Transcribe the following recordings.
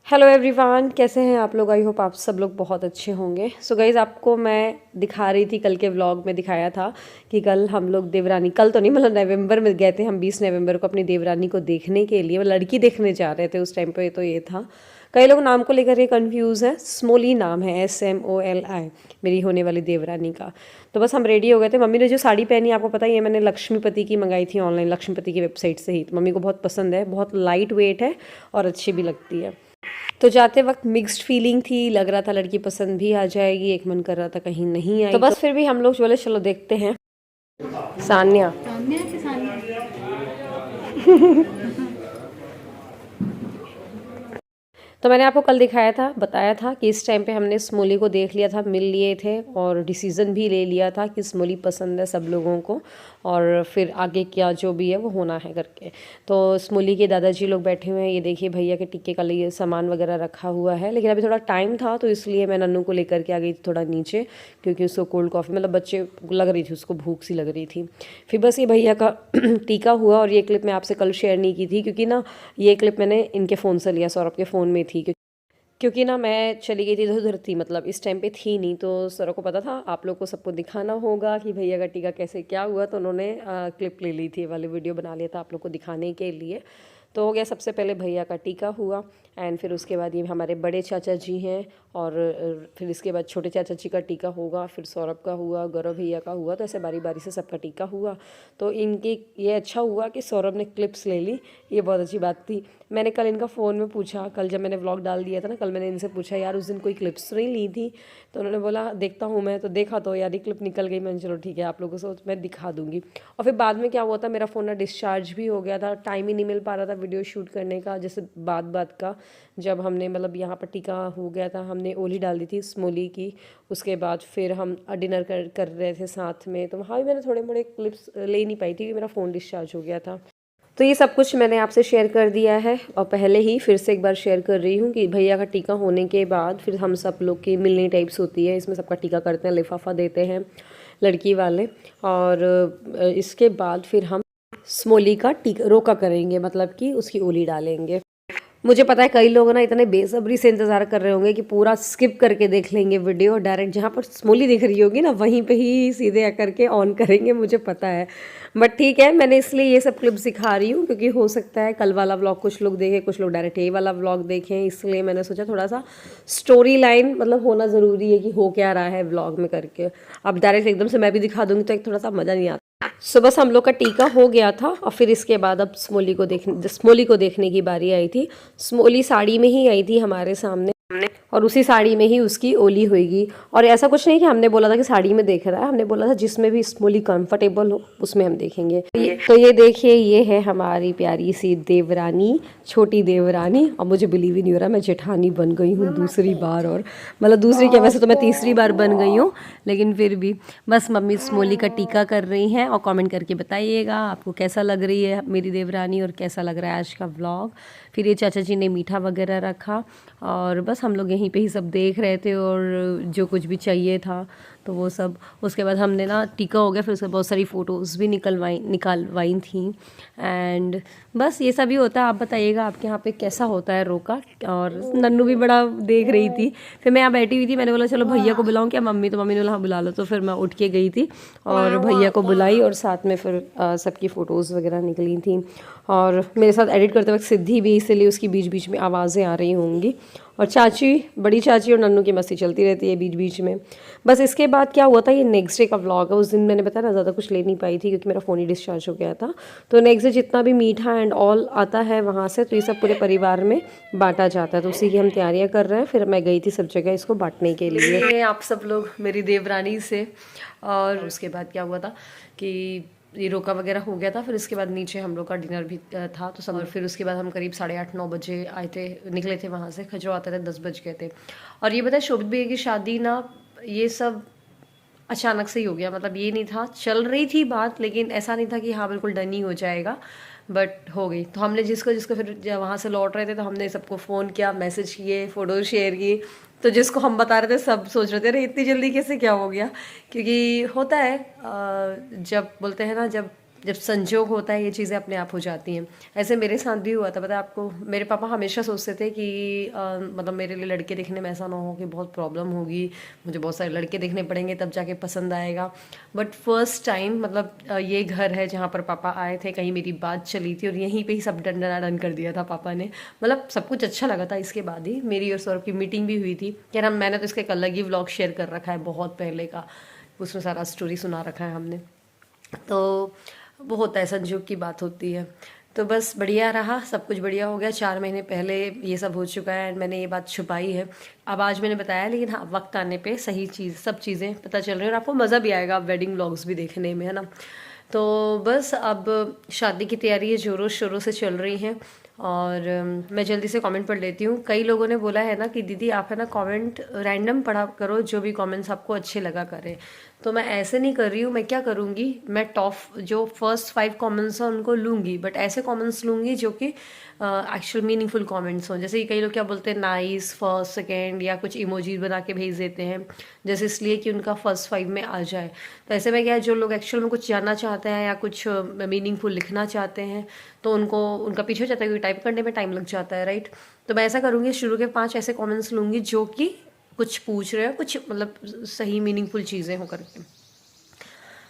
Hello everyone, कैसे हैं आप लोग। आई होप आप सब लोग बहुत अच्छे होंगे। सो गाइज़, आपको मैं दिखा रही थी, कल के व्लॉग में दिखाया था कि कल हम लोग देवरानी, कल तो नहीं मतलब नवंबर में गए थे हम 20 नवंबर को अपनी देवरानी को देखने के लिए। वो लड़की देखने जा रहे थे उस टाइम पे। तो ये था, कई लोग नाम को लेकर ये कंफ्यूज है। स्मोली नाम है, SMOLI, मेरी होने वाली देवरानी का। तो बस हम रेडी हो गए थे। मम्मी ने जो साड़ी पहनी आपको पता ही है, मैंने लक्ष्मीपति की मंगाई थी ऑनलाइन, लक्ष्मीपति की वेबसाइट से ही। तो मम्मी को बहुत पसंद है, बहुत लाइट वेट है और अच्छी भी लगती है। तो जाते वक्त मिक्स्ड फीलिंग थी, लग रहा था लड़की पसंद भी आ जाएगी, एक मन कर रहा था कहीं नहीं आई। तो बस फिर भी हम लोग बोले चलो देखते हैं। सान्या सान्या कि सान्या? तो मैंने आपको कल दिखाया था, बताया था कि इस टाइम पे हमने स्मोली को देख लिया था, मिल लिए थे और डिसीज़न भी ले लिया था कि स्मोली पसंद है सब लोगों को और फिर आगे क्या जो भी है वो होना है करके। तो स्मोली के दादाजी लोग बैठे हुए हैं। ये देखिए भैया के टिक्के का लिए सामान वगैरह रखा हुआ है, लेकिन अभी थोड़ा टाइम था तो इसलिए मैं नन्नू को लेकर के आ गई थी थोड़ा नीचे, क्योंकि उसको कोल्ड कॉफ़ी मतलब बच्चे लग रही थी, उसको भूख सी लग रही थी। फिर बस ये भैया का टीका हुआ और ये क्लिप मैं आपसे कल शेयर नहीं की थी, क्योंकि ना ये क्लिप मैंने इनके फ़ोन से लिया, सौरभ के फ़ोन में थी। क्योंकि ना मैं चली गई थी इधर उधर थी, मतलब इस टाइम पे थी नहीं, तो सर को पता था आप लोग को सबको दिखाना होगा कि भैया का टीका कैसे क्या हुआ। तो उन्होंने क्लिप ले ली थी, वाली वीडियो बना लिया था आप लोग को दिखाने के लिए। तो हो गया, सबसे पहले भैया का टीका हुआ एंड फिर उसके बाद ये हमारे बड़े चाचा जी हैं और फिर इसके बाद छोटे चाचा जी का टीका होगा, फिर सौरभ का हुआ, गौरव भैया का हुआ। तो ऐसे बारी बारी से सबका टीका हुआ। तो इनकी ये अच्छा हुआ कि सौरभ ने क्लिप्स ले ली, ये बहुत अच्छी बात थी। मैंने कल इनका फ़ोन में पूछा, कल जब मैंने व्लॉग डाल दिया था ना, कल मैंने इनसे पूछा यार उस दिन कोई क्लिप्स तो नहीं ली थी। तो उन्होंने बोला देखता हूँ मैं। तो देखा तो यार ये क्लिप निकल गई। मैंने चलो ठीक है, आप लोगों को मैं दिखा दूँगी। और फिर बाद में क्या हुआ था, मेरा फ़ोन ना डिस्चार्ज भी हो गया था, टाइम ही नहीं मिल पा रहा था वीडियो शूट करने का। जैसे बात का जब हमने मतलब यहाँ पर टीका हो गया था, हमने ओली डाल दी थी स्मोली की, उसके बाद फिर हम डिनर कर रहे थे साथ में। तो वहाँ भी मैंने थोड़े मोड़े क्लिप्स ले नहीं पाई थी क्योंकि मेरा फ़ोन डिस्चार्ज हो गया था। तो ये सब कुछ मैंने आपसे शेयर कर दिया है और पहले ही फिर से एक बार शेयर कर रही हूँ कि भैया का टीका होने के बाद फिर हम सब लोग की मिलनी टाइप्स होती है। इसमें सबका टीका करते हैं, लिफाफा देते हैं लड़की वाले, और इसके बाद फिर हम स्मोली का टीका रोका करेंगे, मतलब कि उसकी ओली डालेंगे। मुझे पता है कई लोग ना इतने बेसब्री से इंतज़ार कर रहे होंगे कि पूरा स्किप करके देख लेंगे वीडियो, डायरेक्ट जहाँ पर स्मोली दिख रही होगी ना वहीं पे ही सीधे आकर के ऑन करेंगे, मुझे पता है। बट ठीक है, मैंने इसलिए ये सब क्लिप्स दिखा रही हूँ क्योंकि हो सकता है कल वाला व्लॉग कुछ लोग देखें, कुछ लोग डायरेक्ट ये वाला व्लॉग देखें, इसलिए मैंने सोचा थोड़ा सा स्टोरी लाइन मतलब होना ज़रूरी है कि हो क्या रहा है व्लॉग में करके। अब डायरेक्ट एकदम से मैं भी दिखा दूँगी तो एक थोड़ा सा मज़ा नहीं आता। सो बस हम लोग का टीका हो गया था और फिर इसके बाद अब स्मोली को देखने की बारी आई थी। स्मोली साड़ी में ही आई थी हमारे सामने और उसी साड़ी में ही उसकी ओली होगी। और ऐसा कुछ नहीं कि हमने बोला था कि साड़ी में देख रहा है, हमने बोला था जिसमें भी स्मोली कंफर्टेबल हो उसमें हम देखेंगे। तो ये देखिए, ये है हमारी प्यारी सी देवरानी, छोटी देवरानी। और मुझे बिलीव ही नहीं हो रहा मैं जेठानी बन गई हूँ दूसरी बार। और मतलब दूसरी क्या, वैसे तो मैं तीसरी बार बन गई हूँ, लेकिन फिर भी बस मम्मी स्मोली का टीका कर रही हैं। और कमेंट करके बताइएगा आपको कैसा लग रही है मेरी देवरानी और कैसा लग रहा है आज का व्लॉग। फिर ये चाचा जी ने मीठा वगैरह रखा और बस हम लोग यहीं पे ही सब देख रहे थे और जो कुछ भी चाहिए था तो वो सब। उसके बाद हमने ना टीका हो गया, फिर उसके बहुत सारी फ़ोटोज़ भी निकलवाई थी एंड बस ये सब ही होता है। आप बताइएगा आपके यहाँ पे कैसा होता है रोका। और नन्नू भी बड़ा देख रही थी। फिर मैं यहाँ बैठी हुई थी, मैंने बोला चलो भैया को बुलाऊँ क्या मम्मी, तो मम्मी ने बोला हाँ बुला लो। तो फिर मैं उठ के गई थी और भैया को बुलाई और साथ में फिर सबकी फ़ोटोज़ वगैरह निकली थी। और मेरे साथ एडिट करते वक्त सिद्धि भी, इसीलिए उसकी बीच बीच में आवाज़ें आ रही होंगी। और चाची, बड़ी चाची और नन्नू की मस्ती चलती रहती है बीच बीच में। बस इसके बाद क्या हुआ था, ये नेक्स्ट डे का व्लॉग है। उस दिन मैंने बताया ना ज़्यादा कुछ ले नहीं पाई थी क्योंकि मेरा फ़ोन ही डिस्चार्ज हो गया था। तो नेक्स्ट डे जितना भी मीठा एंड ऑल आता है वहाँ से, तो ये सब पूरे परिवार में बांटा जाता है। तो उसी की हम तैयारियाँ कर रहे हैं। फिर मैं गई थी सब जगह इसको बांटने के लिए। आप सब लोग मेरी देवरानी से। और उसके बाद क्या हुआ था कि ये रोका वगैरह हो गया था। फिर इसके बाद नीचे हम लोग का डिनर भी था तो सब। और फिर उसके बाद हम करीब 8:30-9 बजे आए थे, निकले थे वहाँ से। खजरो आते थे 10 बज गए थे। और ये बताए शोभित भैया की शादी ना, ये सब अचानक से ही हो गया। मतलब ये नहीं था, चल रही थी बात, लेकिन ऐसा नहीं था कि हाँ बिल्कुल डन ही हो जाएगा, बट हो गई। तो हमने जिसको जिसको फिर जब वहाँ से लौट रहे थे तो हमने सबको फ़ोन किया, मैसेज किए, फ़ोटो शेयर की। तो जिसको हम बता रहे थे सब सोच रहे थे अरे इतनी जल्दी कैसे क्या हो गया, क्योंकि होता है जब बोलते हैं ना, जब जब संजोग होता है ये चीज़ें अपने आप हो जाती हैं। ऐसे मेरे साथ भी हुआ था, पता है आपको। मेरे पापा हमेशा सोचते थे कि मतलब मेरे लिए लड़के देखने में ऐसा ना हो कि बहुत प्रॉब्लम होगी, मुझे बहुत सारे लड़के देखने पड़ेंगे तब जाके पसंद आएगा। बट फर्स्ट टाइम मतलब ये घर है जहाँ पर पापा आए थे, कहीं मेरी बात चली थी और यहीं पे ही सब डन कर दिया था पापा ने। मतलब सब कुछ अच्छा लगा था। इसके बाद ही मेरी और सौरभ की मीटिंग भी हुई थी। यार हम मैंने तो इसका एक अलग ही व्लॉग शेयर कर रखा है बहुत पहले का, उसमें सारा स्टोरी सुना रखा है हमने। तो वो होता है, संजोग की बात होती है। तो बस बढ़िया रहा, सब कुछ बढ़िया हो गया। 4 महीने पहले ये सब हो चुका है एंड मैंने ये बात छुपाई है। अब आज मैंने बताया, लेकिन हाँ वक्त आने पे सही चीज़ सब चीज़ें पता चल रही हैं और आपको मज़ा भी आएगा वेडिंग व्लॉग्स भी देखने में, है ना। तो बस अब शादी की तैयारी जोरों शोरों से चल रही हैं। और मैं जल्दी से कमेंट पढ़ लेती हूँ। कई लोगों ने बोला है ना कि दीदी आप है ना कमेंट रैंडम पढ़ा करो, जो भी कमेंट्स आपको अच्छे लगा करें। तो मैं ऐसे नहीं कर रही हूँ। मैं क्या करूँगी, मैं टॉप जो फर्स्ट 5 कमेंट्स हैं उनको लूँगी, बट ऐसे कमेंट्स लूँगी जो कि एक्चुअल मीनिंगफुल कमेंट्स हों। जैसे कि कई लोग क्या बोलते हैं, नाइस, फर्स्ट, सेकेंड, या कुछ इमोजी बना के भेज देते हैं, जैसे इसलिए कि उनका फर्स्ट 5 में आ जाए। तो ऐसे में क्या है, जो लोग एक्चुअल में कुछ जानना चाहते हैं या कुछ मीनिंगफुल लिखना चाहते हैं तो उनको उनका पीछे हो जाता है, क्योंकि टाइप करने में टाइम लग जाता है, राइट। तो मैं ऐसा करूँगी, शुरू के 5 ऐसे कमेंट्स लूँगी जो कि कुछ पूछ रहे हो, कुछ मतलब सही मीनिंगफुल चीज़ें हो करके।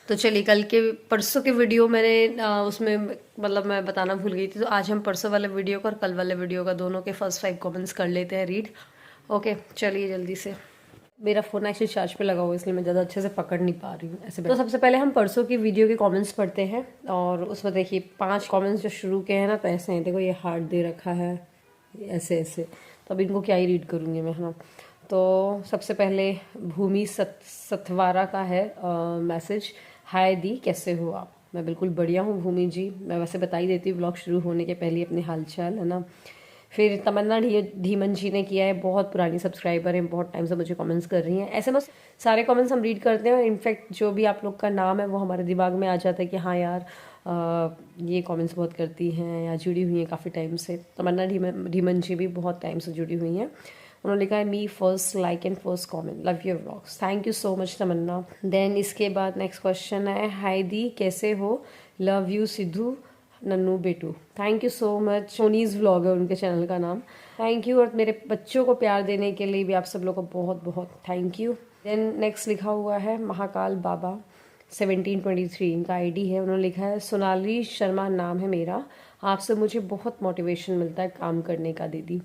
तो चलिए, कल के परसों के वीडियो मैंने उसमें मतलब मैं बताना भूल गई थी, तो आज हम परसों वाले वीडियो का और कल वाले वीडियो का दोनों के फर्स्ट 5 कमेंट्स कर लेते हैं रीड। ओके चलिए जल्दी से। मेरा फ़ोन एक्चुअली चार्ज पे लगा हुआ है, इसलिए मैं ज़्यादा अच्छे से पकड़ नहीं पा रही हूँ ऐसे। तो सबसे पहले हम परसों की वीडियो के कमेंट्स पढ़ते हैं और उसमें देखिए 5 कमेंट्स जो शुरू के हैं ना, तो ऐसे हैं। देखो ये हार्ट दे रखा है, ऐसे ऐसे। तो अब इनको क्या ही रीड करूँगी मैं, है ना। तो सबसे पहले भूमि सतवारा का है मैसेज। हाय दी, कैसे हो आप? मैं बिल्कुल बढ़िया हूँ भूमि जी। मैं वैसे बता ही देती हूँ ब्लॉग शुरू होने के पहले अपने हालचाल, है ना। फिर तमन्ना धीमन जी ने किया है, बहुत पुरानी सब्सक्राइबर हैं, बहुत टाइम से मुझे कमेंट्स कर रही हैं। ऐसे बस सारे कमेंट्स हम रीड करते हैं और इनफैक्ट जो भी आप लोग का नाम है वो हमारे दिमाग में आ जाता है कि हाँ यार ये कमेंट्स बहुत करती हैं या जुड़ी हुई हैं काफ़ी टाइम से। तमन्ना धीमन जी भी बहुत टाइम से जुड़ी हुई हैं। उन्होंने लिखा है me first like and first comment, love your vlogs. Thank you so much Tamanna. Then इसके बाद नेक्स्ट क्वेश्चन है, हाय दी कैसे हो, love you Siddhu Nannu Betu. Thank you so much. Soni's vlog है उनके चैनल का नाम। Thank you. और मेरे बच्चों को प्यार देने के लिए भी आप सब लोग को बहुत बहुत थैंक यू। देन नेक्स्ट लिखा हुआ है महाकाल बाबा 1723, इनका आईडी है। उन्होंने लिखा है सोनाली शर्मा नाम है मेरा, आपसे मुझे बहुत मोटिवेशन मिलता है काम करने का दीदी।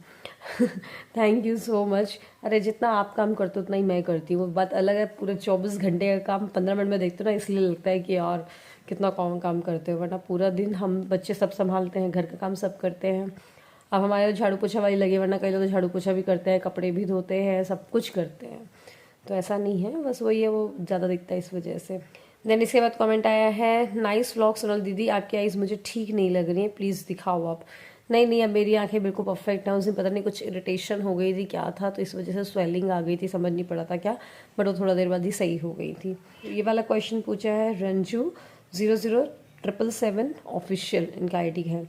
Thank you so much. अरे जितना आप काम करते हो उतना ही मैं करती हूँ, बात अलग है। पूरे 24 घंटे का काम 15 मिनट में देखते हो ना, इसलिए लगता है कि यार कितना काम करते हो, वरना पूरा दिन हम बच्चे सब संभालते हैं, घर का काम सब करते हैं। अब हमारे झाड़ू पोछा वाली लगे, वरना कई लोग झाड़ू पोछा भी करते हैं, कपड़े भी धोते हैं, सब कुछ करते हैं। तो ऐसा नहीं है, बस वही है, वो ज़्यादा दिखता है इस वजह से। देन इसके बाद कमेंट आया है, नाइस व्लॉग सोनल दीदी, आपकी आईज मुझे ठीक नहीं लग रही है, प्लीज़ दिखाओ आप। नहीं अब मेरी आंखें बिल्कुल परफेक्ट हैं। उस दिन पता नहीं कुछ इरिटेशन हो गई थी, क्या था, तो इस वजह से स्वेलिंग आ गई थी, समझ नहीं पड़ा था क्या, बट वो थोड़ा देर बाद ही सही हो गई थी। ये वाला क्वेश्चन पूछा है रंजू 00777 ऑफिशियल, इनका आईडी है।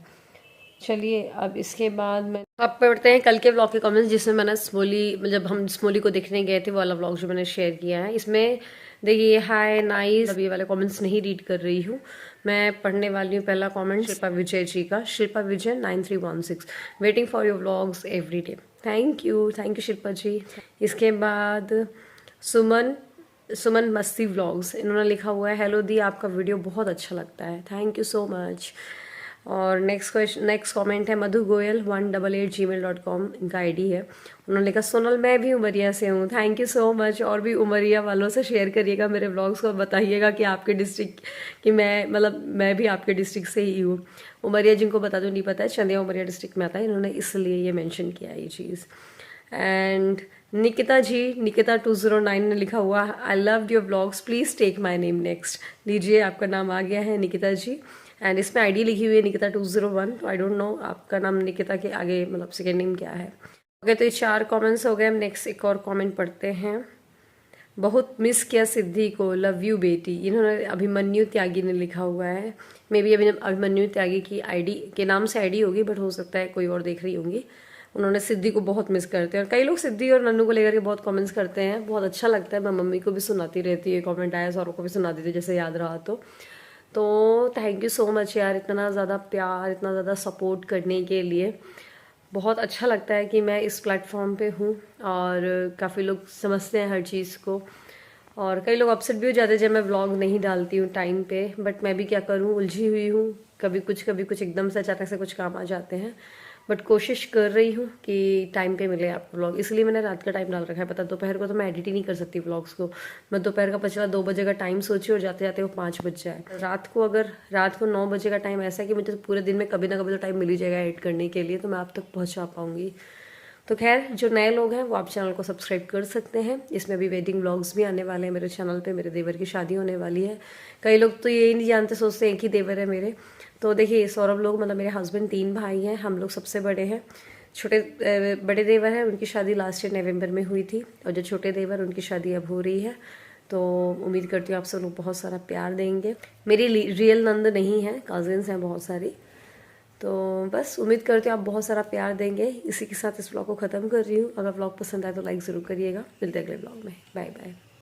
चलिए अब इसके बाद मैं अब पढ़ते हैं कल के व्लॉग के कमेंट्स, जिसमें मैंने स्मोली, जब हम स्मोली को देखने गए थे, वो वाला व्लॉग जो मैंने शेयर किया है। इसमें देखिए हाय नाइस, अब ये वाले कमेंट्स नहीं रीड कर रही हूँ, मैं पढ़ने वाली हूँ। पहला कमेंट शिल्पा विजय जी का, Shilpa Vijay 9316, waiting for your vlogs every day. Thank you Shilpa ji. इसके बाद सुमन मस्ती व्लॉग्स, इन्होंने लिखा हुआ है, हेलो दी आपका वीडियो बहुत अच्छा लगता है, थैंक यू सो मच। और नेक्स्ट कमेंट है मधु गोयल 188@gmail.com, इनका आईडी है। उन्होंने लिखा सोनल मैं भी उमरिया से हूँ, थैंक यू सो मच। और भी उमरिया वालों से शेयर करिएगा मेरे व्लॉग्स को, बताइएगा कि आपके डिस्ट्रिक्ट कि मैं भी आपके डिस्ट्रिक्ट से ही हूँ। उमरिया जिनको बता दो नहीं पता है, चंदिया उमरिया डिस्ट्रिक्ट में आता है, इन्होंने इसलिए ये मेंशन किया ये चीज़। एंड निकिता 2009 ने लिखा हुआ, I love your blogs, please take my name next. लीजिए आपका नाम आ गया है निकिता जी, एंड इसमें आईडी लिखी हुई है निकिता 201, तो आई डोंट नो आपका नाम निकिता के आगे सेकेंड नेम क्या है। ओके, तो ये 4 कमेंट्स हो गए। हम नेक्स्ट एक और कमेंट पढ़ते हैं। बहुत मिस किया सिद्धि को, लव यू बेटी, इन्होंने अभिमन्यु त्यागी ने लिखा हुआ है। मे बी अभिमन्यु त्यागी की आईडी के नाम से आईडी होगी, बट हो सकता है कोई और देख रही होंगी। उन्होंने सिद्धि को बहुत मिस करते हैं, और कई लोग सिद्धि और नन्नू को लेकर के बहुत कमेंट्स करते हैं, बहुत अच्छा लगता है। मैं मम्मी को भी सुनाती रहती है, कमेंट आया, सौरव को भी सुनाती थी जैसे याद रहा तो थैंक यू सो मच यार, इतना ज़्यादा प्यार, इतना ज़्यादा सपोर्ट करने के लिए। बहुत अच्छा लगता है कि मैं इस प्लेटफॉर्म पे हूँ और काफ़ी लोग समझते हैं हर चीज़ को। और कई लोग अपसेट भी हो जाते हैं जब मैं व्लॉग नहीं डालती हूँ टाइम पे, बट मैं भी क्या करूँ, उलझी हुई हूँ, कभी कुछ एकदम से अचानक से कुछ काम आ जाते हैं। बट कोशिश कर रही हूँ कि टाइम पे मिले आपको व्लॉग, इसलिए मैंने रात का टाइम डाल रखा है। पता दोपहर को तो मैं एडिट ही नहीं कर सकती व्लॉग्स को। मैं दोपहर का पिछला 2 बजे का टाइम सोची और जाते जाते वो 5 बज जाए। रात को अगर रात को 9 बजे का टाइम ऐसा है कि मुझे पूरे दिन में कभी ना कभी तो टाइम मिल ही जाएगा एडिट करने के लिए, तो मैं आप तक पहुँचा पाऊँगी। तो खैर, जो नए लोग हैं वो आप चैनल को सब्सक्राइब कर सकते हैं। इसमें भी वेडिंग व्लॉग्स भी आने वाले हैं मेरे चैनल पे। मेरे देवर की शादी होने वाली है। कई लोग तो यही नहीं जानते, सोचते एक ही देवर है मेरे। तो देखिए, सौरभ लोग मतलब मेरे हस्बैंड 3 भाई हैं, हम लोग सबसे बड़े हैं। बड़े देवर हैं, उनकी शादी लास्ट ईयर नवंबर में हुई थी, और जो छोटे देवर उनकी शादी अब हो रही है। तो उम्मीद करती हूँ आप सब लोग बहुत सारा प्यार देंगे। मेरी रियल नंद नहीं है, कजिन्स हैं बहुत सारी। तो बस उम्मीद करती हूँ आप बहुत सारा प्यार देंगे। इसी के साथ इस व्लॉग को ख़त्म कर रही हूँ। अगर व्लॉग पसंद आए तो लाइक ज़रूर करिएगा। मिलते हैं अगले व्लॉग में। Bye bye.